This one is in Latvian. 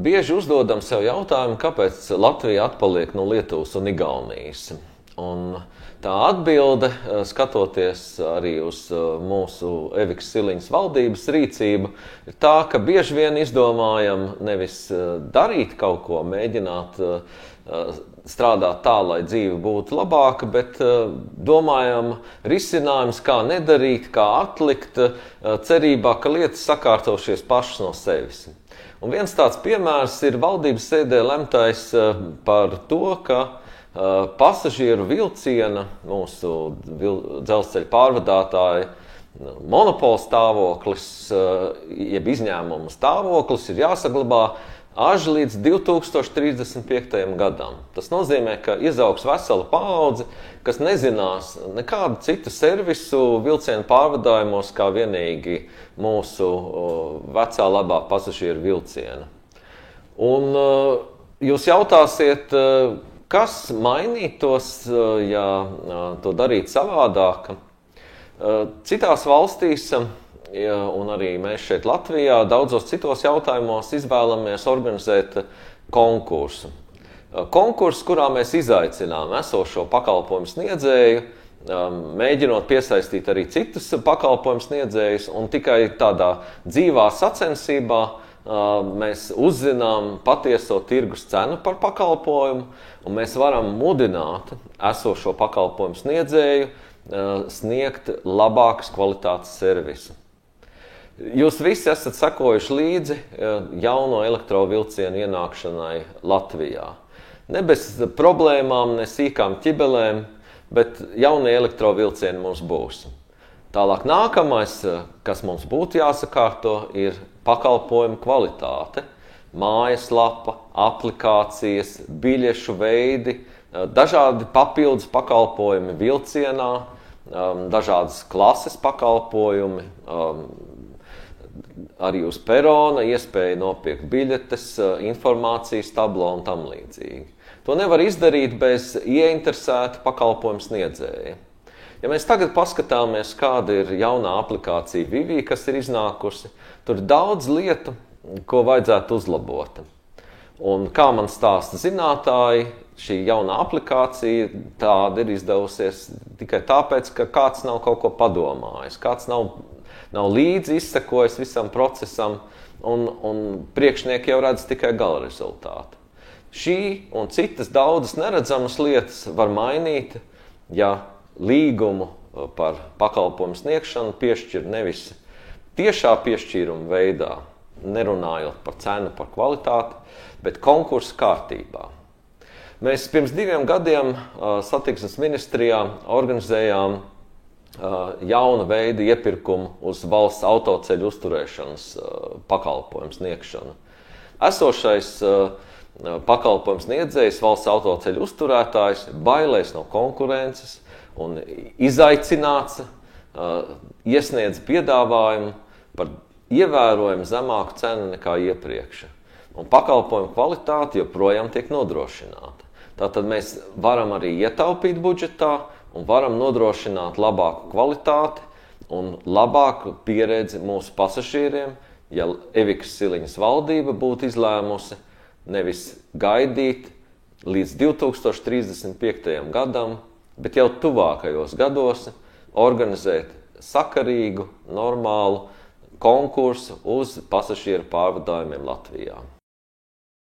Bieži uzdodam sev jautājumu, kāpēc Latvija atpaliek no Lietuvas un Igaunijas. Un tā atbilde, skatoties arī uz mūsu Evikas Siliņas valdības rīcību, ir tā, ka bieži vien izdomājam nevis darīt kaut ko, mēģināt strādāt tā, lai dzīve būtu labāka, bet domājam risinājums, kā nedarīt, kā atlikt, cerībā, ka lietas sakārtosies pašas no sevis. Un viens tāds piemērs ir valdības sēdē lemtais par to, ka pasažieru vilciena, mūsu dzelzceļa pārvadātāja monopola stāvoklis, jeb izņēmuma stāvoklis ir jāsaglabā až līdz 2035. gadam. Tas nozīmē, ka izaugs vesela paudze, kas nezinās nekādu citu servisu vilcienu pārvadājumos kā vienīgi mūsu vecā labā pasažieru vilciena. Un jūs jautāsiet, kas mainītos, ja to darītu savādāk? Citās valstīs, un arī mēs šeit Latvijā, daudzos citos jautājumos izvēlamies organizēt konkursu. Konkursu, kurā mēs izaicinām esošo pakalpojumu sniedzēju, mēģinot piesaistīt arī citus pakalpojumu sniedzējus, un tikai tādā dzīvā sacensībā mēs uzzinām patieso tirgus cenu par pakalpojumu, un mēs varam mudināt esošo pakalpojumu sniedzēju sniegt labākas kvalitātes servisu. Jūs visi esat sekojuši līdzi jauno elektrovilcienu ienākšanai Latvijā. Ne bez problēmām, ne sīkām ķibelēm, bet jaunie elektrovilcieni mums būs. Tālāk nākamais, kas mums būtu jāsakārto, ir pakalpojumu kvalitāte. Mājaslapa, aplikācijas, biļešu veidi, dažādi papildus pakalpojumi vilcienā, dažādas klases pakalpojumi, arī uz perona, iespēja nopirkt biļetes, informācijas tablo un tam līdzīgi. To nevar izdarīt bez ieinteresēta pakalpojumu sniedzēja. Ja mēs tagad paskatāmies, kāda ir jaunā aplikācija Vivi, kas ir iznākusi, tur ir daudz lietu, ko vajadzētu uzlabot. Un kā man stāsta zinātāji, šī jaunā aplikācija tāda ir izdevusies tikai tāpēc, ka kāds nav kaut ko padomājis, kāds nav līdzi izsekojis visam procesam, un priekšnieki jau redz tikai gala rezultātu. Šī un citas daudzas neredzamas lietas var mainīt, ja līgumu par pakalpojumu sniegšanu piešķir nevis tiešā piešķīruma veidā, nerunājot par cenu, par kvalitāti, bet konkursu kārtībā. Mēs pirms 2 gadiem satiksmes ministrijā organizējām jauna veida iepirkumu uz valsts autoceļu uzturēšanas pakalpojumu sniegšanu. Esošais pakalpojumu sniedzējs, valsts autoceļu uzturētājs, bailēs no konkurences un izaicināts iesniedz piedāvājumu par ievērojami zemāku cenu nekā iepriekš. Un pakalpojumu kvalitāte joprojām tiek nodrošināta. Tātad mēs varam arī ietaupīt budžetā un varam nodrošināt labāku kvalitāti un labāku pieredzi mūsu pasažieriem, ja Evikas Siliņas valdība būtu izlēmusi nevis gaidīt līdz 2035. gadam, bet jau tuvākajos gados organizēt sakarīgu, normālu konkursu uz pasažieru pārvadājumiem Latvijā.